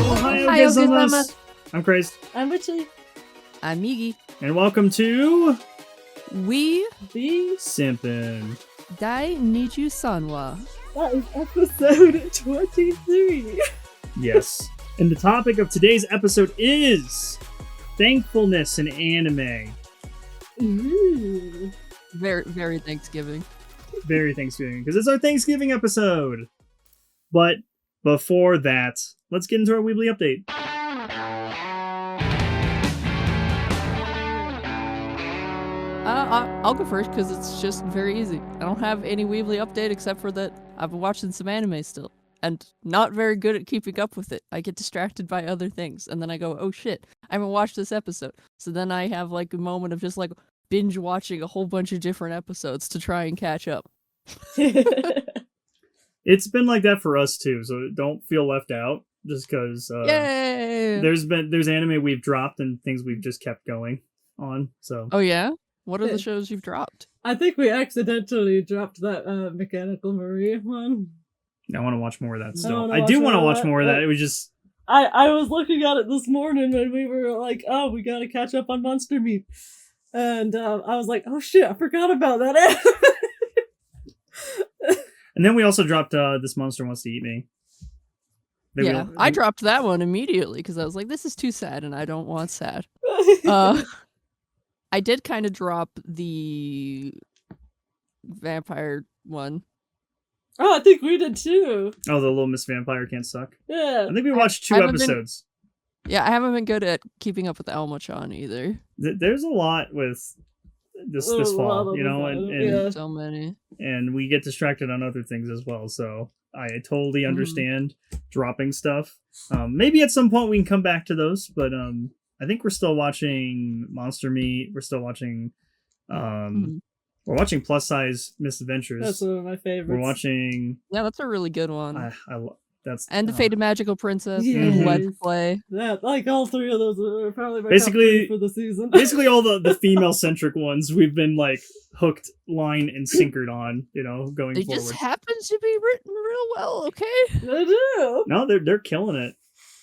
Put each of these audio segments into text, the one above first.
Ohio gozaimasu. I'm Christ. I'm Richie. I'm Migi. And welcome to We The Simpin. Dai Nichu Sanwa. That is episode 23. Yes. And the topic of today's episode is thankfulness in anime. Ooh. Very, very Thanksgiving. Very Thanksgiving, because it's our Thanksgiving episode. But before that, let's get into our Weebly update. I'll go first because it's just very easy. I don't have any Weebly update except for that I've been watching some anime still. And not very good at keeping up with it. I get distracted by other things. And then I go, oh shit, I haven't watched this episode. So then I have like a moment of just like binge watching a whole bunch of different episodes to try and catch up. It's been like that for us too, so don't feel left out. Just because Yay! there's anime we've dropped and things we've just kept going on. So Oh yeah? What are the shows you've dropped? I think we accidentally dropped that Mechanical Marie one. I want to watch more of that still. I I do want to wanna watch more of that. It was just I was looking at it this morning and we were like, oh, we gotta catch up on Monster Meat. And I was like, oh shit, I forgot about that. And then we also dropped This Monster Wants to Eat Me. I dropped that one immediately because I was like, this is too sad and I don't want sad. I did kind of drop the vampire one. Oh, I think we did too. Oh, the Little Miss Vampire Can't Suck. Yeah. I think we watched two episodes. I haven't been good at keeping up with Elmo-chan either. There's a lot with this fall, you know, and so many. And we get distracted on other things as well, so I totally understand dropping stuff. Maybe at some point we can come back to those, but I think we're still watching Monster Meat. We're still watching we're watching Plus Size Misadventures. That's one of my favorites. We're watching that's a really good one. And the Fated Magical Princess, Yes. Let's Play. Yeah, like all three of those are probably my Basically- top 3 for the season. basically all the female-centric ones we've been like hooked, line, and sinkered on, you know, going It forward. just happens to be written real well, okay? They do. No, they're killing it.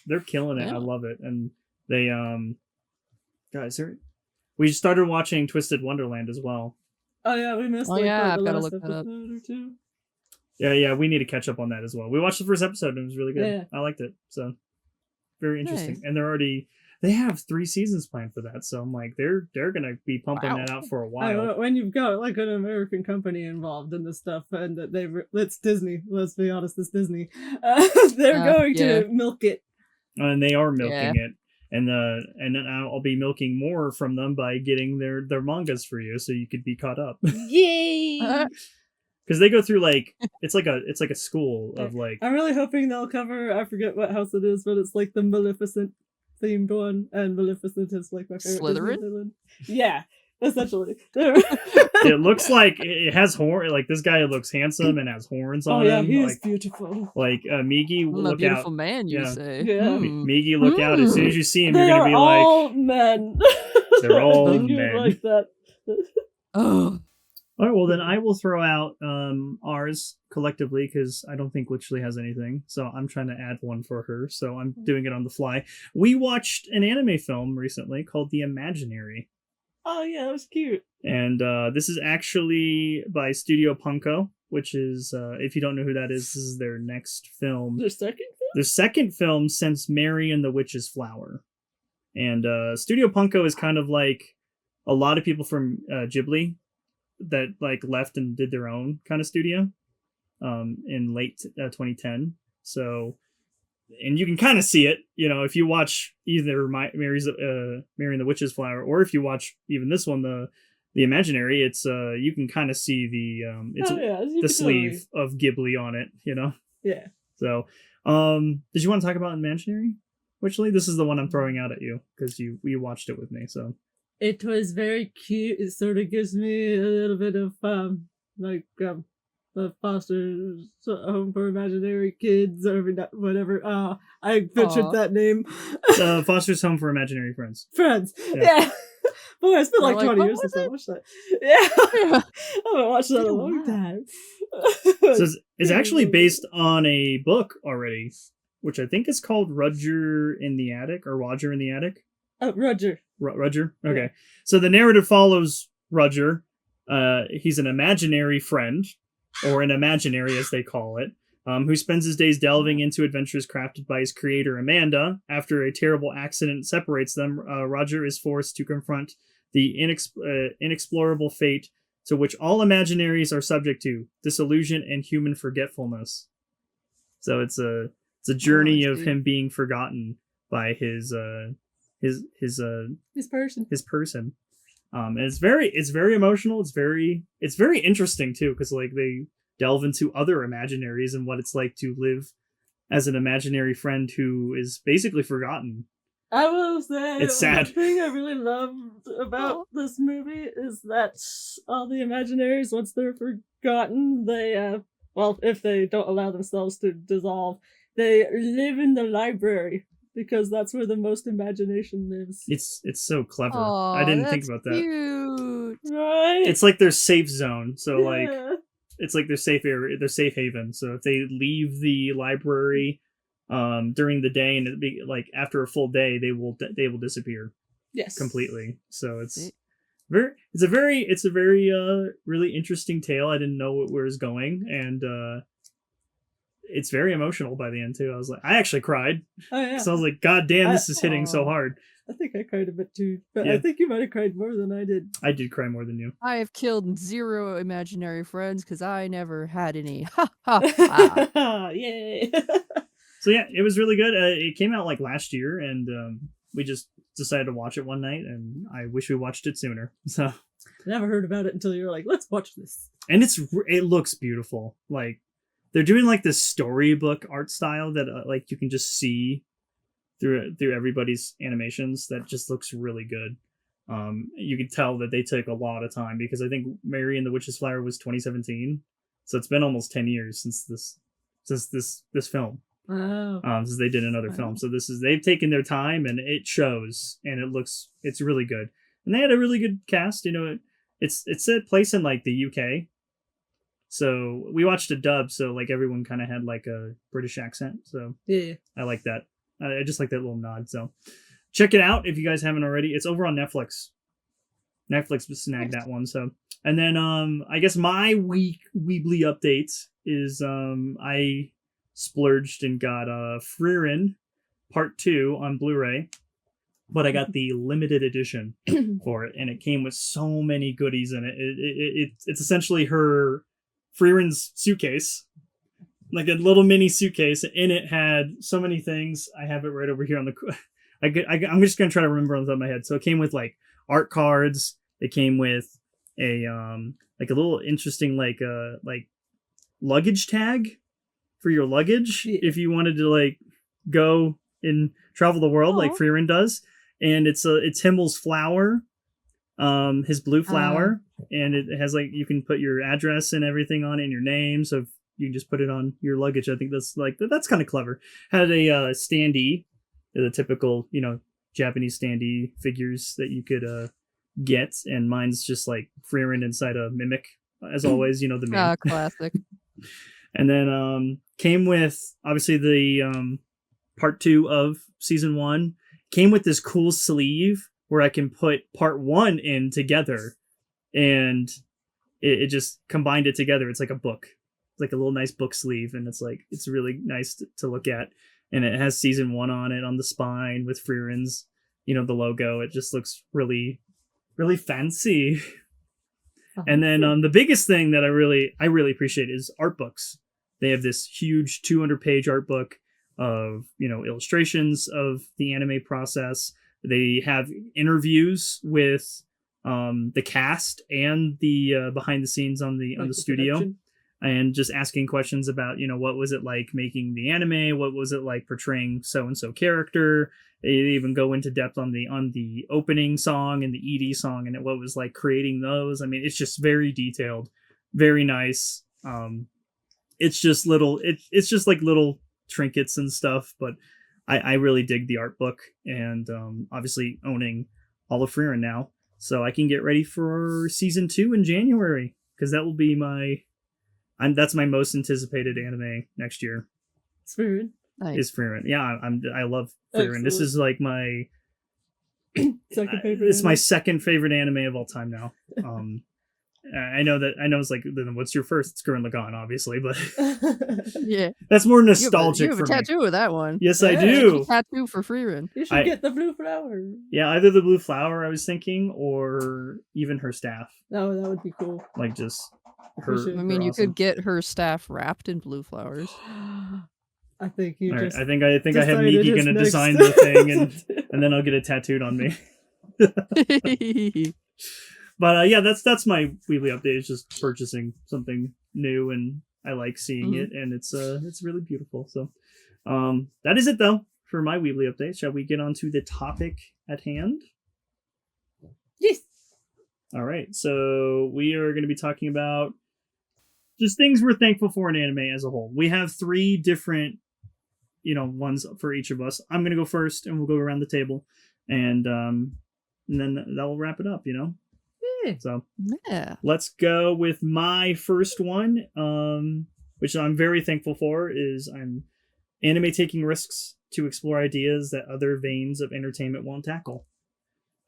They're killing it. Yeah. I love it. And they guys, we started watching Twisted Wonderland as well. Oh yeah, we missed Oh, like yeah, the I've gotta last look that up. episode or two. Yeah, we need to catch up on that as well. We watched the first episode and it was really good. Yeah. I liked it. So very interesting. Nice. And they have 3 seasons planned for that. So I'm like, they're gonna be pumping Wow. that out for a while. When you've got like an American company involved in this stuff, and that it's Disney. Let's be honest, it's Disney. They're going to milk it. And they are milking it. And then I'll be milking more from them by getting their mangas for you, so you could be caught up. Yay! Because they go through like it's like a school of like. I'm really hoping they'll cover. I forget what house it is, but it's like the Maleficent themed one, and Maleficent is like my favorite Slytherin? Disney villain. Yeah, essentially. It looks like it has horn. Like this guy looks handsome and has horns on him. He like, is beautiful. Like Migi, I'm a look beautiful out! man, you Yeah. say. Yeah. Migi, look out! As soon as you see him, They you're gonna are be like, all men. They're all I think men. like that. Oh, all right. Well, then I will throw out ours collectively because I don't think Witchley has anything. So I'm trying to add one for her. So I'm doing it on the fly. We watched an anime film recently called The Imaginary. Oh yeah, that was cute. And this is actually by Studio Punko, which is, if you don't know who that is, this is their next film. The second film? Their second film since Mary and the Witch's Flower. And Studio Punko is kind of like a lot of people from Ghibli that like left and did their own kind of studio in late 2010. So, and you can kind of see it, you know, if you watch either Mary and the Witch's Flower, or if you watch even this one, the Imaginary, it's you can kind of see the sleeve of Ghibli on it, you know. Yeah. So, did you want to talk about Imaginary? Witchley, this is the one I'm throwing out at you because you watched it with me. So It was very cute. It sort of gives me a little bit of the foster home for imaginary kids or whatever. I butchered Aw. that name. Foster's Home for Imaginary Friends. Friends. Yeah. Yeah. Boy, it's been We're like like, 20 what years was since I it? watched that. Yeah. Yeah. I haven't watched that in Been a a long while. time. So it's actually based on a book already, which I think is called Roger in the Attic or Roger in the Attic. Oh, Roger. Roger. Okay. Yeah. So the narrative follows Roger. He's an imaginary friend, or an imaginary as they call it, who spends his days delving into adventures crafted by his creator Amanda. After a terrible accident separates them, Roger is forced to confront the inexplorable fate to which all imaginaries are subject to: disillusion and human forgetfulness. So it's a journey of him being forgotten by his person. And it's very emotional. It's very interesting too, because like they delve into other imaginaries and what it's like to live as an imaginary friend who is basically forgotten. I will say, It's sad. the thing I really loved about this movie is that all the imaginaries, once they're forgotten, they, well, if they don't allow themselves to dissolve, they live in the library because that's where the most imagination lives. It's so clever. Aw, I didn't think that's about that. cute. Right? It's like their safe zone. So like Yeah. it's like their safe area, their safe haven. So if they leave the library during the day and it be like after a full day, they will disappear Yes. completely. So it's See? it's a very really interesting tale. I didn't know where it was going, and it's very emotional by the end too. I actually cried. Oh, yeah. So I was like, God damn, this is hitting so Aw. hard. I think I cried a bit too, but Yeah. I think you might have cried more than I did. I did cry more than you. I have killed 0 imaginary friends because I never had any. Ha ha ha. Yay. So yeah, it was really good. It came out like last year, and we just decided to watch it one night, and I wish we watched it sooner. So Never heard about it until you were like, let's watch this. and it looks beautiful. Like they're doing like this storybook art style that like you can just see through everybody's animations. That just looks really good. You can tell that they took a lot of time because I think Mary and the Witch's Flower was 2017, so it's been almost 10 years since this film. Wow. Since they did another film. So they've taken their time and it shows, and it's really good. And they had a really good cast. You know, it's a place in like the UK. So we watched a dub, so like everyone kind of had like a British accent. So Yeah. I like that. I just like that little nod. So check it out if you guys haven't already. It's over on Netflix. Netflix snagged that one. So and then I guess my Weebly update is I splurged and got Frieren Part 2 on Blu-ray, but I got the limited edition for it, and it came with so many goodies in it. It's essentially her Frieren's suitcase, like a little mini suitcase. In it had so many things. I have it right over here on the. I'm just gonna try to remember on the top of my head. So it came with like art cards. It came with a like a little interesting like luggage tag for your luggage if you wanted to like go and travel the world like Frieren does. And it's Himmel's flower, his blue flower, and it has like you can put your address and everything on it and your name, so you can just put it on your luggage. I think that's kind of clever. Had a standee, the typical Japanese standee figures that you could get, and mine's just like Frieren inside a mimic, as always. The meme. Classic. And then came with obviously the part 2 of season 1. Came with this cool sleeve where I can put part 1 in together, and it just combined it together. It's like a book. It's like a little nice book sleeve, and it's really nice to look at. And it has season 1 on it on the spine with Frieren's, the logo. It just looks really, really fancy. And then the biggest thing that I really appreciate is art books. They have this huge 200-page art book of illustrations of the anime process. They have interviews with the cast and the behind the scenes on the studio, production. And just asking questions about what was it like making the anime, what was it like portraying so and so character. They even go into depth on the opening song and the ED song and what it was like creating those. I mean, it's just very detailed, very nice. It's just little. It's just like little trinkets and stuff, but I really dig the art book, and obviously owning all of Frieren now, so I can get ready for season 2 in January because that will be that's my most anticipated anime next year. Spirit. Nice. Is Frieren. Yeah, I love Frieren. This is like my second favorite. It's my second favorite anime of all time now. I know it's like, then what's your first? It's Gurren Lagann, obviously, but Yeah. that's more nostalgic you have a for me. tattoo of that one. Yes, I Yeah. do. Tattoo for Frieren. You should get the blue flower. Yeah, either the blue flower I was thinking, or even her staff. No, that would be cool. Like just her. I mean, you could get her staff wrapped in blue flowers. I think you All just. right, I think I have decided Miki his gonna next- design the thing, and then I'll get it tattooed on me. But yeah, that's my weekly update. It's just purchasing something new, and I like seeing it, and it's really beautiful. So that is it though for my weekly update. Shall we get on to the topic at hand? Yes. All right, so we are going to be talking about just things we're thankful for in anime as a whole. We have 3 different, ones for each of us. I'm going to go first, and we'll go around the table, and then that will wrap it up. So Yeah. let's go with my first one, which I'm very thankful for. Is I'm anime taking risks to explore ideas that other veins of entertainment won't tackle.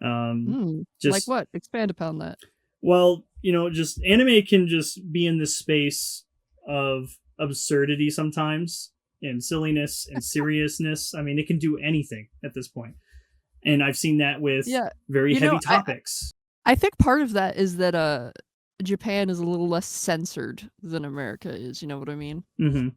Just like what? Expand upon that. Well, just anime can just be in this space of absurdity sometimes, and silliness and seriousness. I mean, it can do anything at this point. And I've seen that with very heavy topics. I think part of that is that Japan is a little less censored than America is. You know what I mean? Mm-hmm.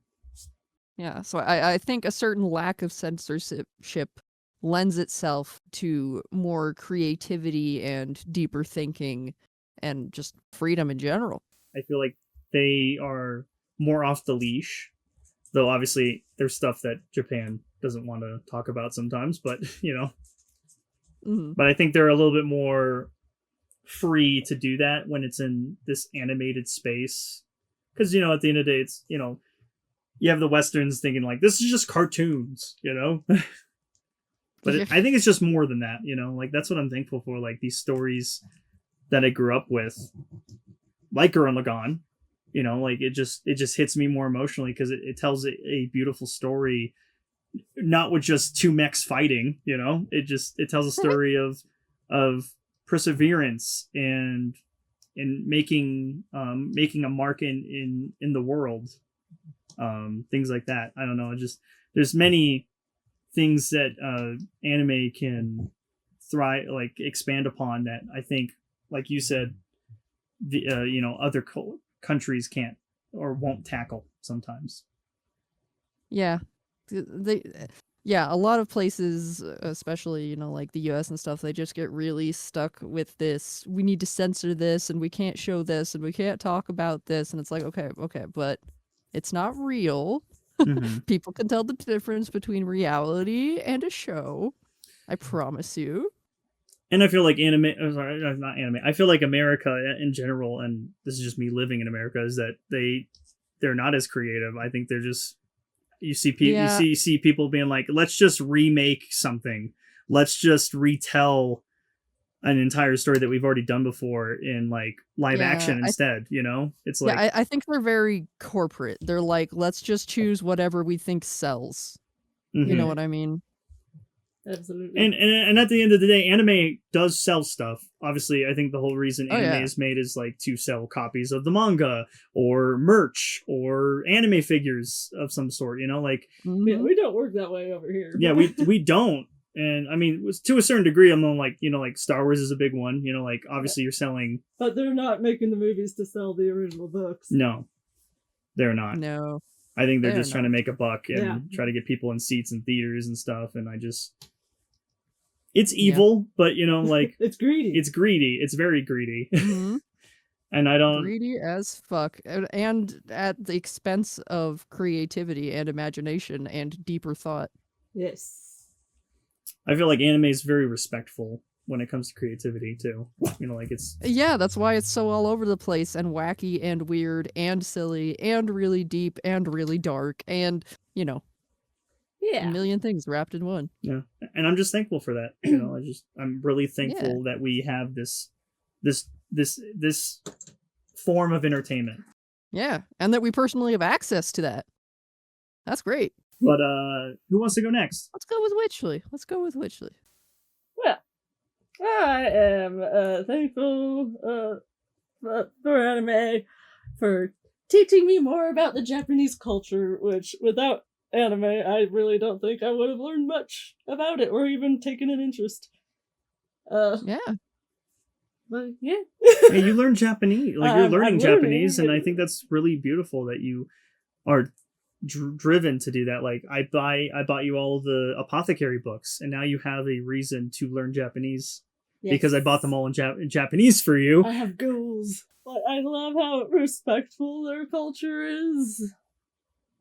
Yeah. So I think a certain lack of censorship lends itself to more creativity and deeper thinking and just freedom in general. I feel like they are more off the leash, though obviously there's stuff that Japan doesn't want to talk about sometimes, but But I think they're a little bit more free to do that when it's in this animated space, because at the end of the day, it's you have the Westerns thinking like, this is just cartoons, but I think it's just more than that. Like that's what I'm thankful for, like these stories that I grew up with, like Gurren Lagann. Like it just hits me more emotionally because it tells a beautiful story, not with just 2 mechs fighting. It tells a story of perseverance and making a mark in the world, things like that. I don't know, there's many things that anime can thrive, like expand upon, that I think, like you said, the other countries can't or won't tackle sometimes. Yeah. A lot of places, especially, like the US and stuff, they just get really stuck with this. We need to censor this, and we can't show this, and we can't talk about this. And it's like, okay, but it's not real. Mm-hmm. People can tell the difference between reality and a show. I promise you. And I feel like not anime. I feel like America in general, and this is just me living in America, is that they're not as creative. I think they're just, you see people being like, let's just remake something. Let's just retell an entire story that we've already done before in like live action instead. It's like, I think they're very corporate. They're like, let's just choose whatever we think sells. Mm-hmm. You know what I mean? Absolutely. And at the end of the day, anime does sell stuff. Obviously, I think the whole reason anime is made is like to sell copies of the manga or merch or anime figures of some sort. Like yeah, we don't work that way over here. Yeah, we don't. And I mean, to a certain degree, I'm like, like Star Wars is a big one. Like obviously you're selling, but they're not making the movies to sell the original books. No, they're not. No, I think they're just trying to make a buck and try to get people in seats in theaters and stuff. And it's evil, but like it's greedy. It's greedy. It's very greedy. Mm-hmm. And I don't, greedy as fuck, and at the expense of creativity and imagination and deeper thought. Yes. I feel like anime is very respectful when it comes to creativity too. You know, like it's Yeah, that's why it's so all over the place and wacky and weird and silly and really deep and really dark and, you know, a Yeah. million things wrapped in one. yeah, and I'm just thankful for that. You know, I'm really Yeah. thankful that we have this form of entertainment. Yeah, and that we personally have access to that. That's great. But who wants to go next? Let's go with Witchley. Well, I am thankful for anime for teaching me more about the Japanese culture, which without anime, I really don't think I would have learned much about it or even taken an interest. Yeah. But yeah. Hey, you learn Japanese, like you're learning I'm Japanese, and I learning. think that's really beautiful that you are driven to do that. Like I bought you all the apothecary books, and now you have a reason to learn Japanese because I bought them all in Japanese for you. I have goals. But I love how respectful their culture is.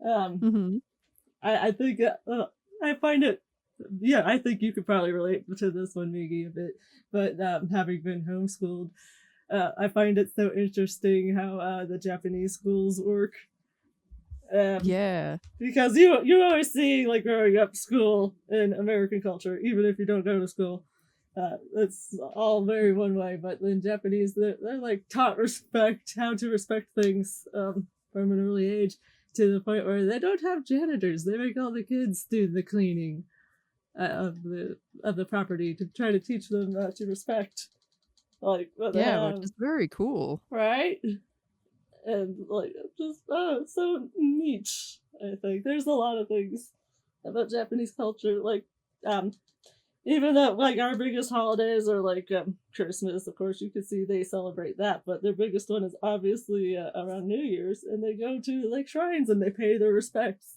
Mm-hmm. I think I find it. Yeah, I think you could probably relate to this one, Miggy, a bit. But having been homeschooled, I find it so interesting how the Japanese schools work. Yeah. Because you always see, like, growing up school in American culture, even if you don't go to school, it's all very one way. But in Japanese, they're like taught respect, how to respect things from an early age, to the point where they don't have janitors. They make all the kids do the cleaning of the property to try to teach them to respect, like, what they Yeah, have, which is very cool. right? And like, just it's so neat. I think there's a lot of things about Japanese culture, like even though, like, our biggest holidays are like Christmas. Of course, you can see they celebrate that, but their biggest one is obviously around New Year's, and they go to like shrines and they pay their respects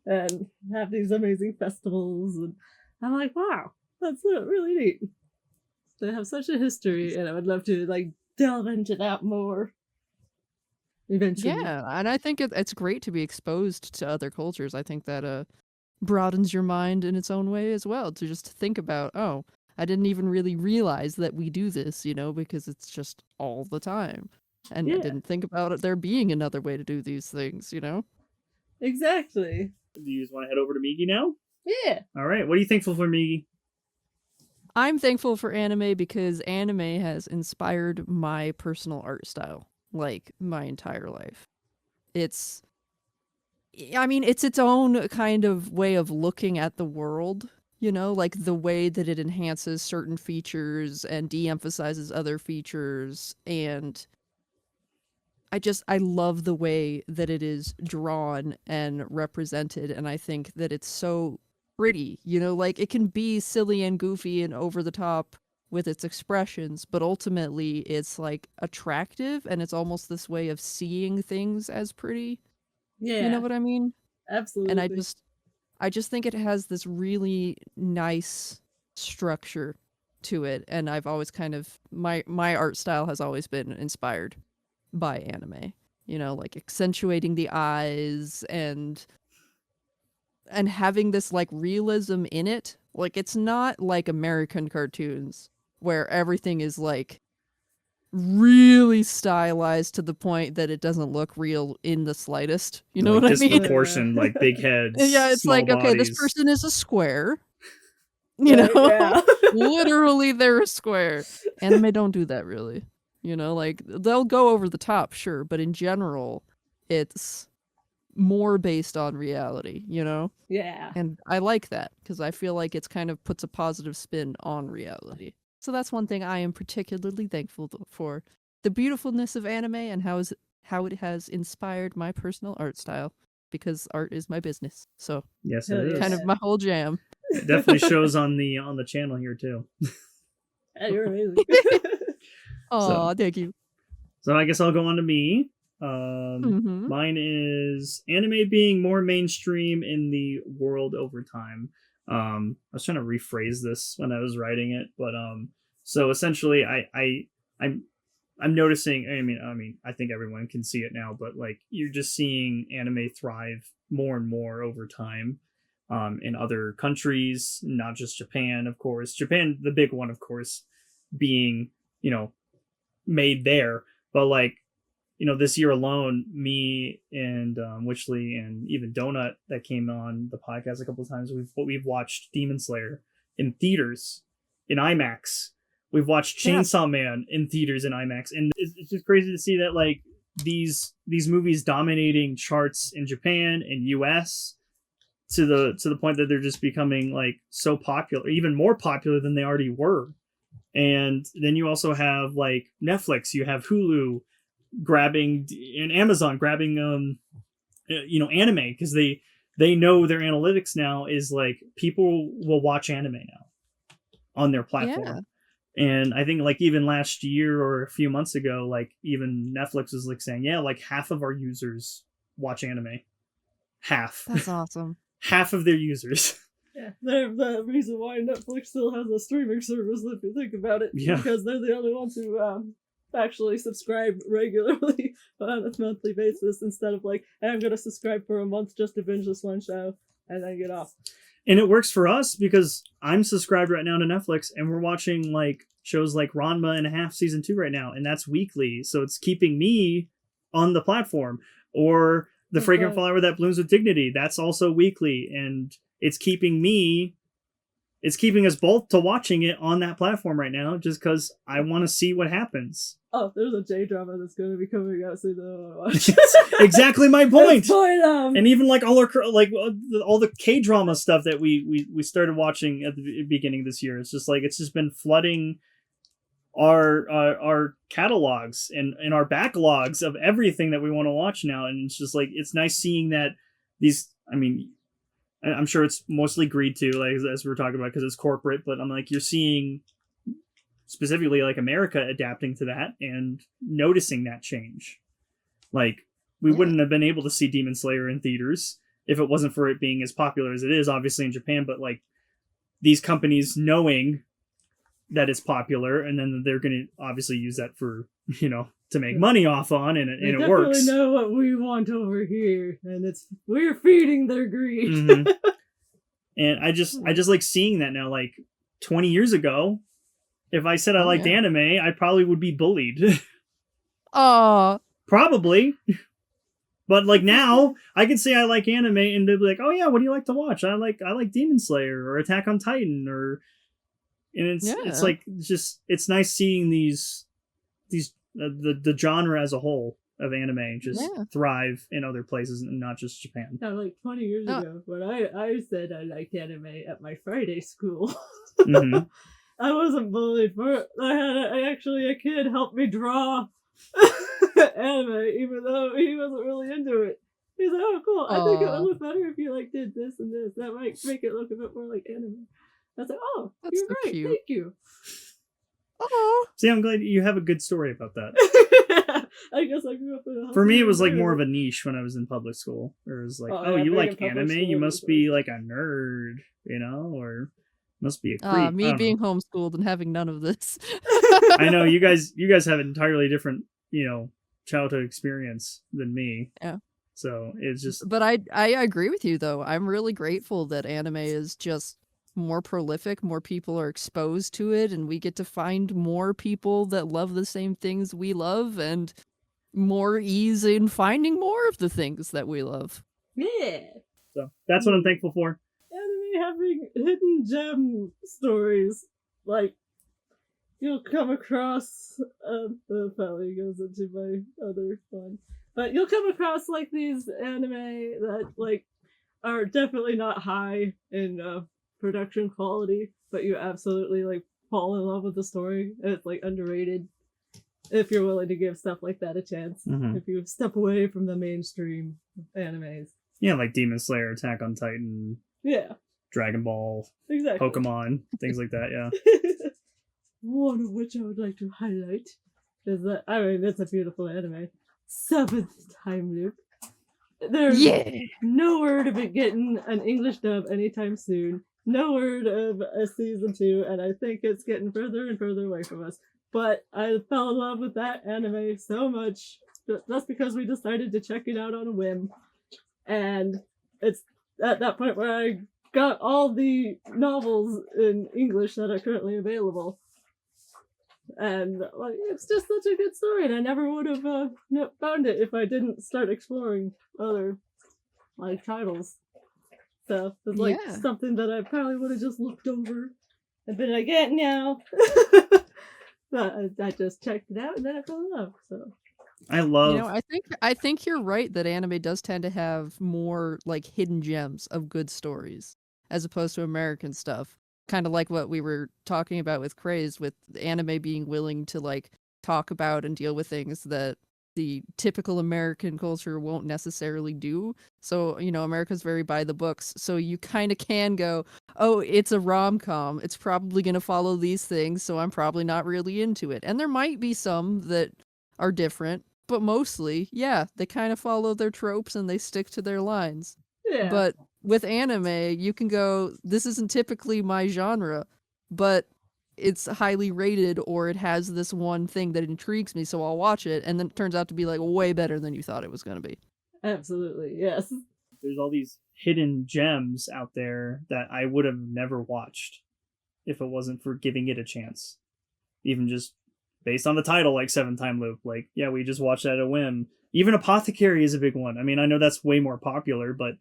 and have these amazing festivals. And I'm like, wow, that's really neat. They have such a history, and I would love to like delve into that more eventually. Yeah, and I think it's great to be exposed to other cultures. I think that broadens your mind in its own way as well, to just think about, oh, I didn't even really realize that we do this, you know, because it's just all the time. And I Yeah, didn't think about it there being another way to do these things, you know? exactly. Do you just want to head over to Migi now? Yeah. All right. What are you thankful for, Migi? I'm thankful for anime because anime has inspired my personal art style, like, my entire life. It's it's its own kind of way of looking at the world, you know, like the way that it enhances certain features and de-emphasizes other features. And I love the way that it is drawn and represented. And I think that it's so pretty, you know, like it can be silly and goofy and over the top with its expressions, but ultimately it's like attractive, and it's almost this way of seeing things as pretty. Yeah. You know what I mean? And Absolutely. I just think it has this really nice structure to it, and I've always kind of my art style has always been inspired by anime. You know, like accentuating the eyes and having this like realism in it. Like it's not like American cartoons where everything is like really stylized to the point that it doesn't look real in the slightest. You know Like what I mean? disproportioned, like big heads, Yeah, it's small like, okay, this bodies. person is a square. You know? Yeah. Literally, they're a square. Anime don't do that, really. You know, like, they'll go over the top, sure, but in general, it's more based on reality, you know? Yeah. And I like that, because I feel like it's kind of puts a positive spin on reality. So that's one thing I am particularly thankful for. The beautifulness of anime and how it has inspired my personal art style, because art is my business. So Yes, it Hell is. kind of my whole jam. It definitely shows on the channel here too. Yeah, you're amazing. Aw, thank you. So I guess I'll go on to me. Mm-hmm. Mine is anime being more mainstream in the world over time. I was trying to rephrase this when I was writing it, but so essentially, I'm noticing. I think everyone can see it now, but like you're just seeing anime thrive more and more over time. in other countries, not just Japan, of course. Japan, the big one, of course, being, made there. But like, this year alone, me and Witchley and even Donut that came on the podcast a couple of times, we've watched Demon Slayer in theaters, in IMAX. We've watched Chainsaw Man in theaters in IMAX, and it's just crazy to see that like these movies dominating charts in Japan and US to the point that they're just becoming like so popular, even more popular than they already were. And then you also have like Netflix, you have Hulu grabbing, and Amazon grabbing anime, because they know their analytics now is like people will watch anime now on their platform. Yeah. And I think like even last year or a few months ago, like even Netflix was like saying, yeah, like half of our users watch anime. Half. That's awesome. Half of their users. Yeah, they're the reason why Netflix still has a streaming service, if you think about it. Yeah. Because they're the only ones who actually subscribe regularly on a monthly basis, instead of like, hey, I'm going to subscribe for a month just to binge this one show and then get off. And it works for us because I'm subscribed right now to Netflix, and we're watching like shows like Ranma and a Half season 2 right now, and that's weekly. So it's keeping me on the platform. Or The Fragrant Flower That Blooms with Dignity, that's also weekly, and it's keeping us both to watching it on that platform right now, just because I want to see what happens. Oh, there's a J-drama that's going to be coming out soon that I want to watch. Exactly my point. And even like all the K-drama stuff that we started watching at the beginning of this year, it's just been flooding our catalogs and our backlogs of everything that we want to watch now. And it's just like, it's nice seeing that these, I mean, I'm sure it's mostly greed too, like as we're talking about, because it's corporate, but I'm like, you're seeing specifically like America adapting to that and noticing that change. Like, we wouldn't have been able to see Demon Slayer in theaters if it wasn't for it being as popular as it is, obviously in Japan, but like these companies knowing that it's popular, and then they're going to obviously use that for, to make money off on, and it works. They definitely know what we want over here, and we're feeding their greed. Mm-hmm. And I just like seeing that now. Like 20 years ago, if I said I liked anime, I probably would be bullied. Probably. But like now, I can say I like anime, and they'll be like, "Oh yeah, what do you like to watch?" I like Demon Slayer or Attack on Titan, and it's like it's nice seeing these the genre as a whole of anime just thrive in other places and not just Japan. Now, like 20 years ago, when I said I liked anime at my Friday school, mm-hmm. I wasn't bullied for it. I had actually a kid help me draw anime, even though he wasn't really into it. He's like, "Oh, cool! I think it would look better if you like did this and this. That might make it look a bit more like anime." I was like, "Oh, that's you're right. Cute. Thank you." Oh, see, I'm glad you have a good story about that. I guess I grew up in a. For me, it was like more of a niche when I was in public school. Where it was like, "Oh, you like anime? You must be like a nerd, or must be a creep." Me being homeschooled and having none of this. I know you guys have an entirely different, childhood experience than me. Yeah. So it's just. But I agree with you though. I'm really grateful that anime is just more prolific, more people are exposed to it, and we get to find more people that love the same things we love, and more ease in finding more of the things that we love. Yeah. So that's what I'm thankful for. Anime having hidden gem stories, like you'll come across that probably goes into my other one. But you'll come across like these anime that like are definitely not high in production quality, but you absolutely like fall in love with the story. It's like underrated if you're willing to give stuff like that a chance. Mm-hmm. If you step away from the mainstream animes. Yeah, like Demon Slayer, Attack on Titan. Yeah. Dragon Ball. Exactly. Pokemon, things like that, yeah. One of which I would like to highlight is that, it's a beautiful anime. Seventh Time Loop. There's no word of it getting an English dub anytime soon. No word of a season 2, and I think it's getting further and further away from us. But I fell in love with that anime so much just because we decided to check it out on a whim. And it's at that point where I got all the novels in English that are currently available. And like, it's just such a good story, and I never would have found it if I didn't start exploring other like titles. So it's like Yeah. something that I probably would have just looked over and been like, yeah, no. But I just checked it out and then I fell in love. So I love. You know, I think you're right that anime does tend to have more like hidden gems of good stories as opposed to American stuff. Kind of like what we were talking about with Crazed, with anime being willing to like talk about and deal with things that the typical American culture won't necessarily do. So, you know, America's very by the books. So you kind of can go, oh, it's a rom-com. It's probably going to follow these things, so I'm probably not really into it. And there might be some that are different, but mostly, yeah, they kind of follow their tropes and they stick to their lines. yeah. But with anime, you can go, this isn't typically my genre, but it's highly rated or it has this one thing that intrigues me, so I'll watch it, and then it turns out to be like way better than you thought it was going to be. Absolutely, yes. There's all these hidden gems out there that I would have never watched if it wasn't for giving it a chance. Even just based on the title, like Seven Time Loop. Like, yeah, we just watched that at a whim. Even Apothecary is a big one. I mean, I know that's way more popular, but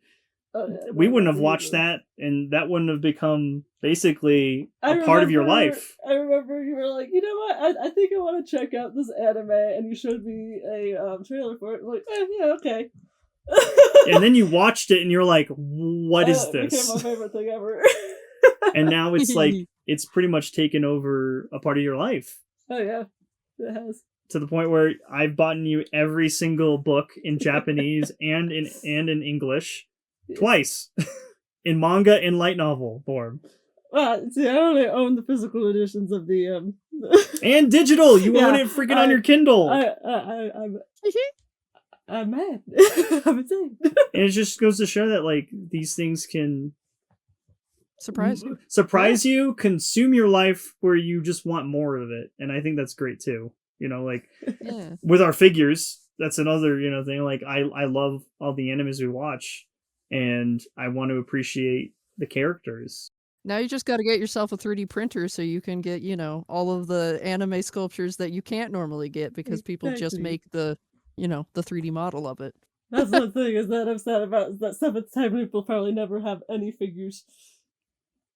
we wouldn't have watched that, and that wouldn't have become basically a part of your life. I remember you were like, you know what, I think I want to check out this anime, and you showed me a trailer for it. I'm like, yeah, okay. And then you watched it, and you're like, what is It became this? my favorite thing ever. And now it's like, it's pretty much taken over a part of your life. Oh yeah, it has. To the point where I've bought you every single book in Japanese and in English twice. In manga and light novel form. See, I only own the physical editions of the And digital! You Yeah, own it freaking on your Kindle! I'm mad. I'm insane. And it just goes to show that, like, these things can surprise you, consume your life where you just want more of it. And I think that's great too. You know, like, Yeah. with our figures, that's another, you know, thing. Like, I love all the animes we watch, and I want to appreciate the characters. Now you just got to get yourself a 3D printer so you can get, you know, all of the anime sculptures that you can't normally get because people just Exactly. make the, you know, the 3D model of it. That's one thing is that I'm sad about is that Seventh Time Loop will probably never have any figures.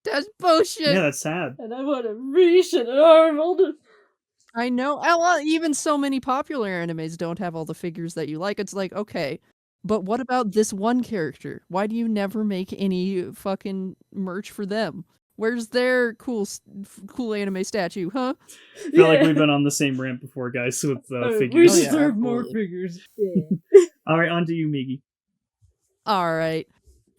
That's bullshit. Yeah, that's sad. And I want to Reach and Arnold. I know. Well, even so many popular animes don't have all the figures that you like. It's like, okay, but what about this one character? Why do you never make any fucking merch for them? Where's their cool anime statue, huh? I feel like we've been on the same rant before, guys, with We figures. deserve more absolutely. figures. Yeah. All right, on to you, Miggy. All right.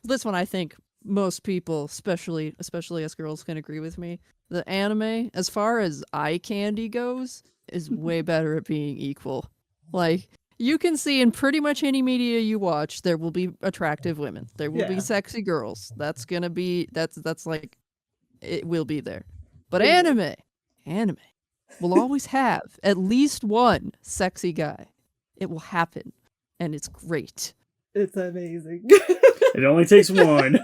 This one I think most people, especially us girls, can agree with me. The anime, as far as eye candy goes, is way better at being equal. Like, you can see in pretty much any media you watch, there will be attractive women. There will Yeah. be sexy girls. That's gonna be, that's like, it will be there. But Yeah. anime will always have at least one sexy guy. It will happen. And it's great. It's amazing. It only takes one.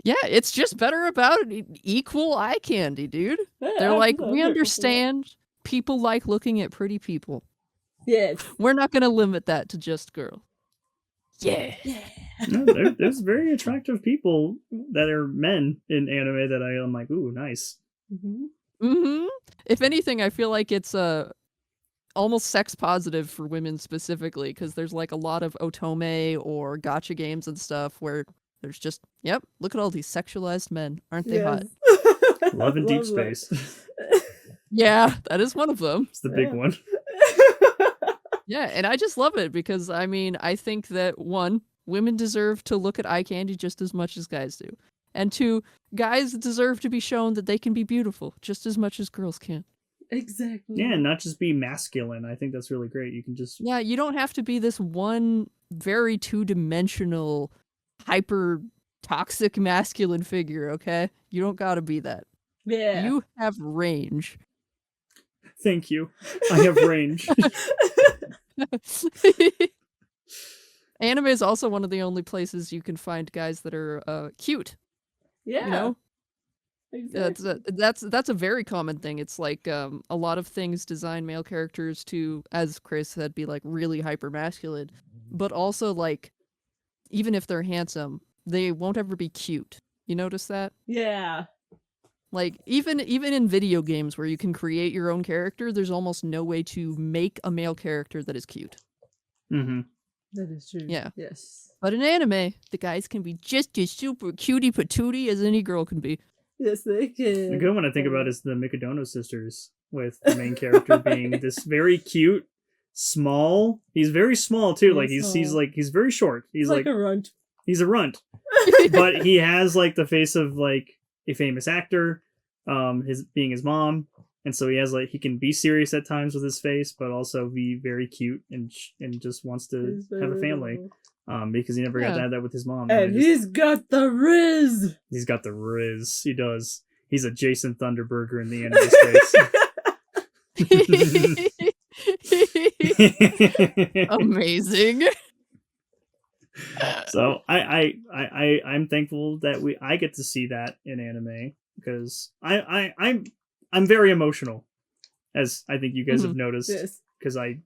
Yeah, it's just better about equal eye candy, dude. Yeah, They're like, I'm we here for understand people like looking at pretty people. that. Yes. We're not going to limit that to just girls. Yeah. No, there's very attractive people that are men in anime that I'm like, ooh, nice. Mm-hmm. If anything, I feel like it's almost sex positive for women specifically, because there's like a lot of otome or gacha games and stuff where there's just, yep, look at all these sexualized men. Aren't they hot? Love in Deep Lovely. Space. Yeah, that is one of them. It's the big one. Yeah, and I just love it because, I mean, I think that, one, women deserve to look at eye candy just as much as guys do. And two, guys deserve to be shown that they can be beautiful just as much as girls can. Exactly. Yeah, and not just be masculine. I think that's really great. You can just... Yeah, you don't have to be this one very two-dimensional, hyper toxic masculine figure, okay? You don't gotta be that. Yeah. You have range. Thank you. I have range. Anime is also one of the only places you can find guys that are cute. Yeah. You know, Exactly. that's a very common thing. It's like a lot of things design male characters to, as Chris said, be like really hyper masculine, but also like even if they're handsome, they won't ever be cute. You notice that? Yeah. Like even in video games where you can create your own character, there's almost no way to make a male character that is cute. Mm-hmm. That is true. Yeah. Yes. But in anime, the guys can be just as super cutie patootie as any girl can be. Yes, they can. The good one I think about is the Mikadono sisters, with the main character being this very cute, small. He's very small too. Like he's very short. He's like a runt. He's a runt, but he has like the face of like a famous actor, his mom, and so he has like he can be serious at times with his face, but also be very cute and just wants to have a family. Because he never got to have that with his mom. And he's got the Riz! He's got the Riz. He does. He's a Jason Thunderberger in the anime space. Amazing. So I'm thankful that I get to see that in anime, because I'm very emotional, as I think you guys have noticed. Yes. Because I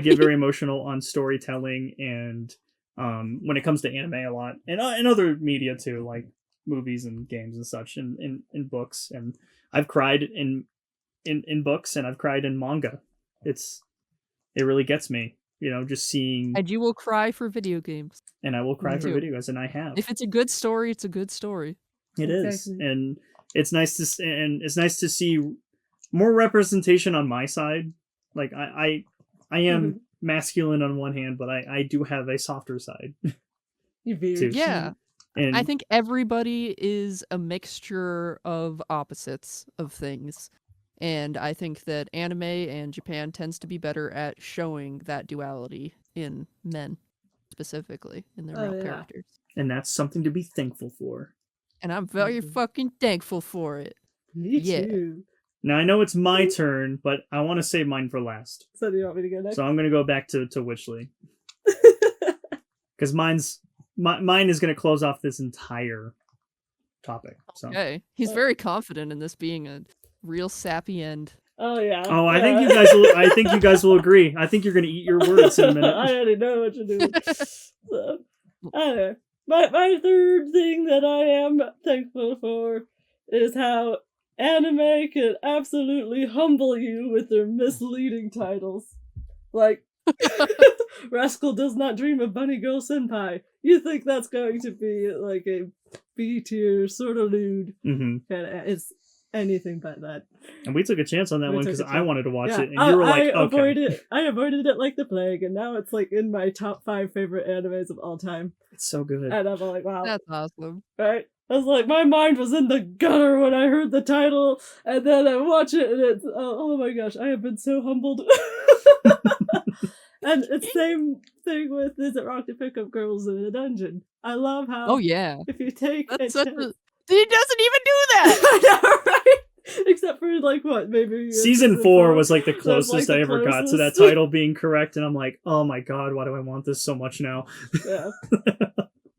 get very emotional on storytelling and when it comes to anime a lot, and other media too, like movies and games and such, and in books. And I've cried in books, and I've cried in manga. It really gets me, just seeing. And you will cry for video games. And I will cry for video games, and I have. If it's a good story, it's a good story. It is, and it's nice to see more representation on my side. Like I am masculine on one hand, but I do have a softer side. Yeah. And I think everybody is a mixture of opposites of things. And I think that anime and Japan tends to be better at showing that duality in men, specifically, in their male characters. And that's something to be thankful for. And I'm very fucking thankful for it. Me too. Now I know it's my turn, but I want to save mine for last. So do you want me to go next? So I'm going to go back to Witchley. Because mine is going to close off this entire topic. So. Okay. He's very confident in this being a real sappy end. Oh yeah. Oh, I think you guys will agree. I think you're going to eat your words in a minute. I already know what you're doing. So, anyway, my third thing that I am thankful for is how anime can absolutely humble you with their misleading titles. Like, Rascal Does Not Dream of Bunny Girl Senpai. You think that's going to be like a B-tier sort of lewd. And it's anything but that. And we took a chance on that one because I wanted to watch it, and you were like, okay. I avoided it like the plague, and now it's like in my top 5 favorite animes of all time. It's so good. And I'm like, wow. That's awesome. Right? I was like, my mind was in the gutter when I heard the title, and then I watch it, and it's, oh my gosh, I have been so humbled. And it's same thing with Is It Wrong to Pick Up Girls in a Dungeon? I love how. Oh yeah. If you take That's a such chance... He doesn't even do that. I know, right? Except for like what, maybe season 4 was like the closest I ever got to that title being correct, and I'm like, oh my god, why do I want this so much now? Yeah.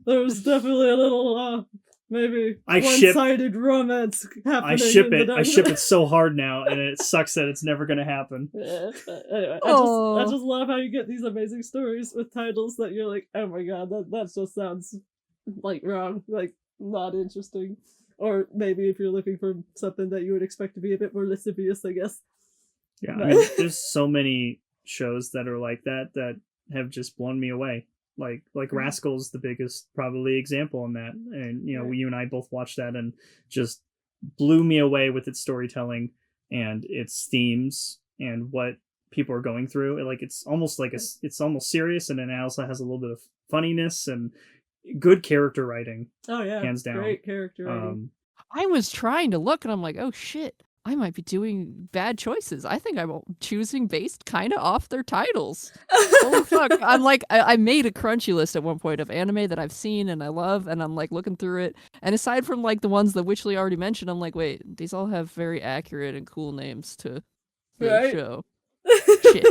There was definitely a little maybe one-sided romance happening. I ship it so hard now, and it sucks that it's never gonna happen. Yeah. Anyway, I just love how you get these amazing stories with titles that you're like, oh my god, that just sounds like wrong, like not interesting. Or maybe if you're looking for something that you would expect to be a bit more lascivious, I guess. Yeah, I mean, there's so many shows that are like that have just blown me away. Like Rascal's the biggest probably example in that, and you and I both watched that and just blew me away with its storytelling and its themes and what people are going through. Like it's almost serious, and then it also has a little bit of funniness and good character writing. Oh yeah, hands down, great character writing. I was trying to look, and I'm like, oh shit, I might be doing bad choices. I think I'm choosing based kind of off their titles. Holy fuck. I'm like, I made a crunchy list at one point of anime that I've seen and I love, and I'm like looking through it. And aside from like the ones that Witchley already mentioned, I'm like, wait, these all have very accurate and cool names to the show. Shit.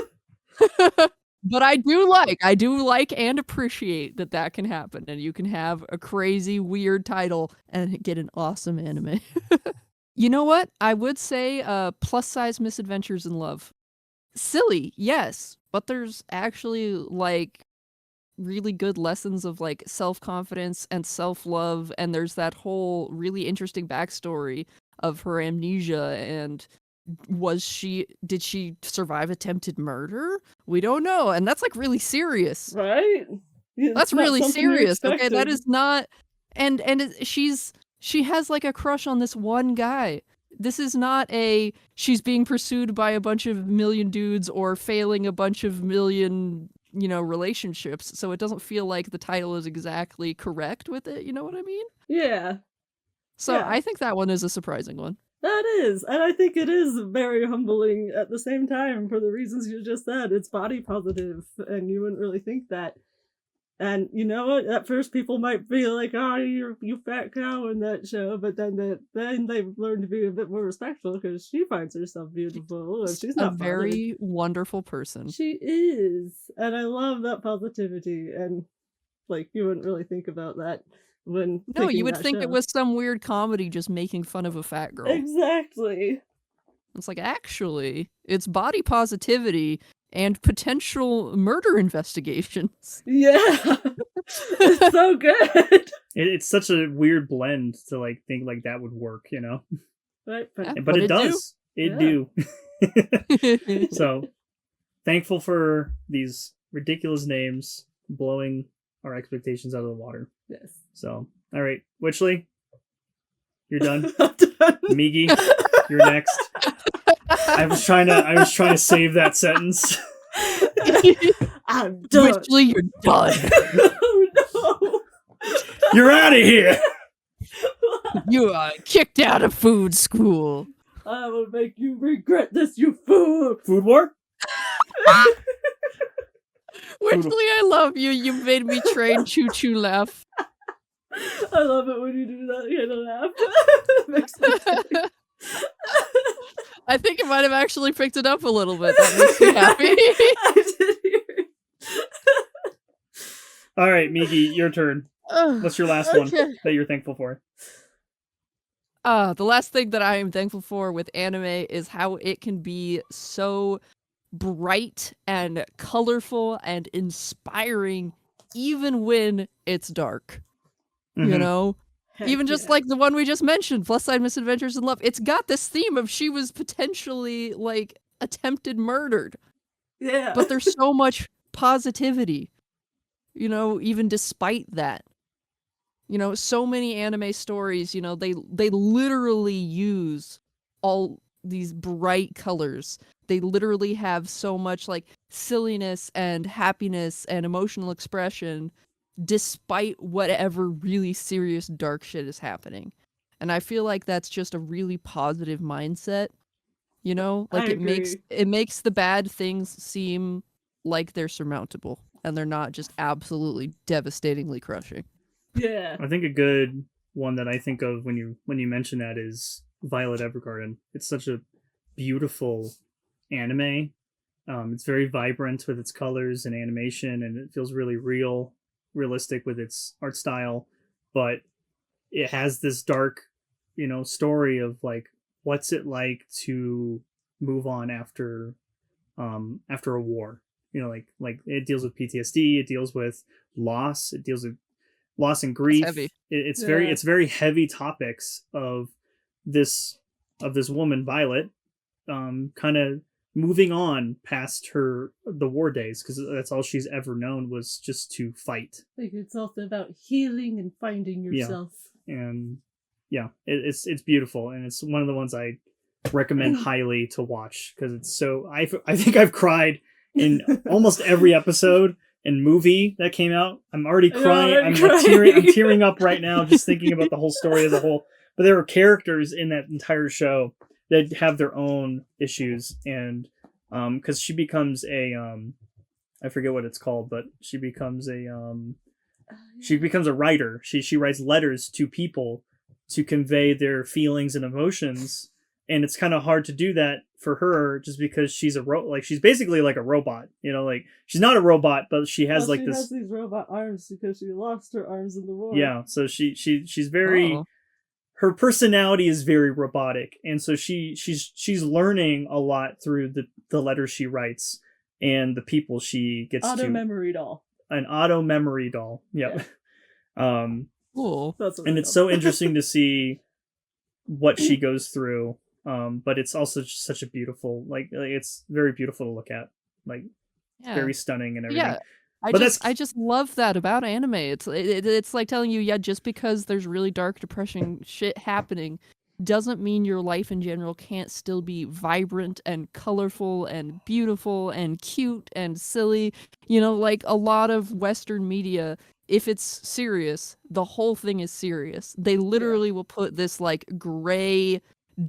But I do like and appreciate that can happen, and you can have a crazy, weird title and get an awesome anime. You know what? I would say, plus-size misadventures in love. Silly, yes, but there's actually, like, really good lessons of, like, self-confidence and self-love, and there's that whole really interesting backstory of her amnesia and did she survive attempted murder? We don't know, and that's, like, really serious. Right? Yeah, That's it's not really something you're serious, okay? That expecting. is not she has, like, a crush on this one guy. This is not she's being pursued by a bunch of million dudes or failing a bunch of million, relationships, so it doesn't feel like the title is exactly correct with it, you know what I mean? Yeah. So, Yeah. I think that one is a surprising one. That is, and I think it is very humbling at the same time for the reasons you just said. It's body positive, and you wouldn't really think that. And you know what? At first, people might be like, "Oh, you fat cow" in that show, but then they've learned to be a bit more respectful because she finds herself beautiful and She's she's a not bothered. very wonderful person. She is, and I love that positivity. And like, you wouldn't really think about that when No, you picking would that think it show. was some weird comedy just making fun of a fat girl. Exactly. It's like, actually, it's body positivity and potential murder investigations. Yeah. It's so good. It's such a weird blend to like think like that would work, you know. Right, Yeah, But it it do. does. It Yeah. do. So thankful for these ridiculous names blowing our expectations out of the water. Yes. So, all right, Witchley, you're done. I'm done. Migi, you're next. I was trying to save that sentence. I'm done. Literally, you're done. Oh no. You're out of here. You are kicked out of food school. I will make you regret this, you fool. Food war? Literally, I love you. You made me train Choo Choo laugh. I love it when you do that kind of laugh. It makes me happy. I think it might have actually picked it up a little bit. That makes me happy. I did hear it. All right, Migi, your turn. What's your last one Okay. that you're thankful for? The last thing that I am thankful for with anime is how it can be so bright and colorful and inspiring even when it's dark. You Mhm. know? Heck Even just yeah. like the one we just mentioned, Plus Side Misadventures in Love. It's got this theme of she was potentially like attempted murdered. Yeah. But there's so much positivity. Even despite that. So many anime stories, they literally use all these bright colors. They literally have so much like silliness and happiness and emotional expression despite whatever really serious dark shit is happening. And I feel like that's just a really positive mindset. Like I agree. it makes the bad things seem like they're surmountable and they're not just absolutely devastatingly crushing. Yeah. I think a good one that I think of when you mention that is Violet Evergarden. It's such a beautiful anime. It's very vibrant with its colors and animation, and it feels really realistic with its art style. But it has this dark, story of like what's it like to move on after a war. Like it deals with PTSD. It deals with loss. It deals with loss and That's grief. heavy. It's Yeah. very heavy topics of this woman Violet, kind of moving on past the war days because that's all she's ever known was just to fight. Like, it's also about healing and finding yourself. And yeah, it's beautiful, and it's one of the ones I recommend highly to watch because it's so. I think I've cried in almost every episode and movie that came out. I'm already crying. I'm tearing up right now just thinking about the whole story as a whole. But there are characters in that entire show that have their own issues, and because she becomes a I forget what it's called, but she becomes a writer. She writes letters to people to convey their feelings and emotions and it's kind of hard to do that for her just because she's she's basically like a robot, you know, like she's not a robot, but she has she has these robot arms because she lost her arms in the war. Yeah, so she's very Oh. her personality is very robotic, and so she's learning a lot through the letters she writes and the people she gets Auto to. memory doll. An auto memory doll. Yep. Yeah. Cool. That's what And it's so interesting to see what she goes through. But it's also just such a beautiful, like it's very beautiful to look at, like Yeah. very stunning and everything. Yeah. But I just love that about anime. It's like telling you, yeah, just because there's really dark, depressing shit happening doesn't mean your life in general can't still be vibrant and colorful and beautiful and cute and silly. You know, like a lot of Western media, if it's serious, the whole thing is serious. They literally will put this like gray,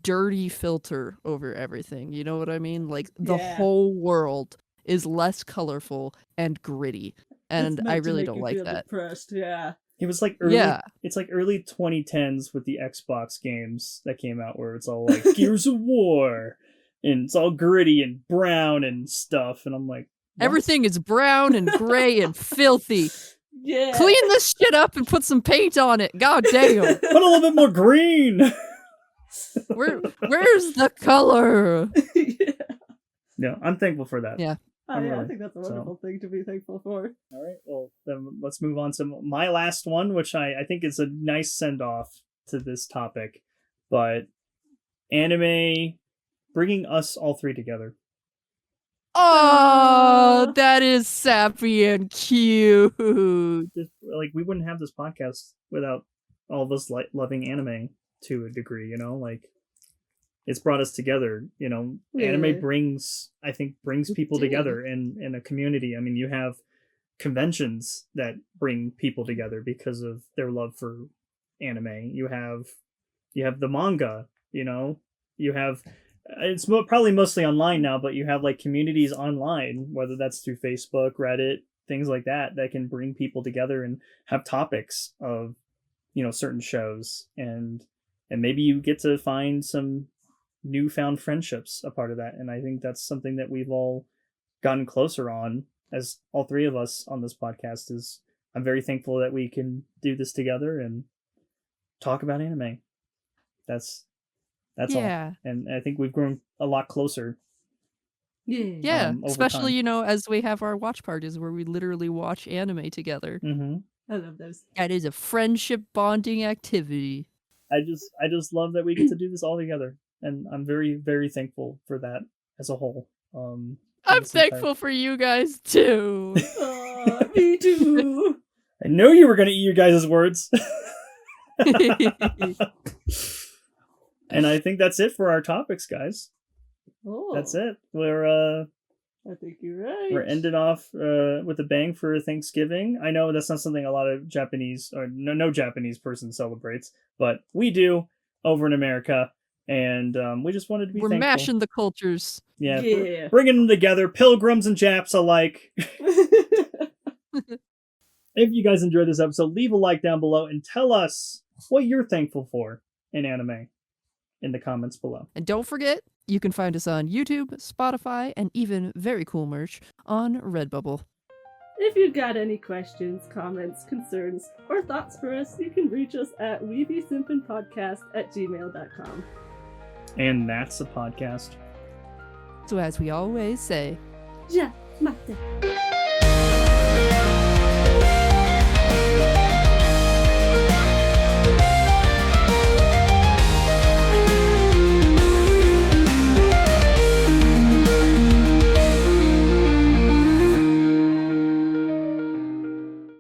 dirty filter over everything. You know what I mean? Like the whole world is less colorful and gritty. And I really don't like that. Depressed. Yeah. It was like it's like early 2010s with the Xbox games that came out where it's all like Gears of War and it's all gritty and brown and stuff, and I'm like, what? Everything is brown and gray and filthy. Yeah. Clean this shit up and put some paint on it. God damn. Put a little bit more green. Where's the color? Yeah. No, I'm thankful for that. Yeah. Oh, yeah, I really. think that's a wonderful thing to be thankful for. All right, well, then let's move on to my last one, which I think is a nice send-off to this topic. But anime bringing us all three together. Oh, that is sappy and cute. Like, we wouldn't have this podcast without all of us loving anime to a degree, you know? Like, it's brought us together, you know. Anime brings people together in a community. I mean, you have conventions that bring people together because of their love for anime. You have the manga, you know. You have it's probably mostly online now, but you have like communities online, whether that's through Facebook, Reddit, things like that can bring people together and have topics of, you know, certain shows, and maybe you get to find some newfound friendships a part of that. And I think that's something that we've all gotten closer on, as all three of us on this podcast. Is I'm very thankful that we can do this together and talk about anime. That's all. And I think we've grown a lot closer. Yeah, especially, time. you know, as we have our watch parties where we literally watch anime together. Mm-hmm. I love those. That is a friendship bonding activity. I just love that we get to do this all together, and I'm very, very thankful for that as a whole. I'm thankful for you guys too. Me too. I know you were gonna eat your guys' words. And I think that's it for our topics, guys. Oh, That's it. We're I think you're right. we're ended off with a bang for Thanksgiving. I know that's not something a lot of Japanese or no Japanese person celebrates, but we do over in America, and we just wanted to be We're thankful. mashing the cultures. Yeah. Bringing them together, pilgrims and Japs alike. If you guys enjoyed this episode, leave a like down below and tell us what you're thankful for in anime in the comments below. And don't forget, you can find us on YouTube, Spotify, and even very cool merch on Redbubble. If you've got any questions, comments, concerns, or thoughts for us, you can reach us at weebysimpinpodcast@gmail.com. And that's a podcast. So as we always say, Ja, mate.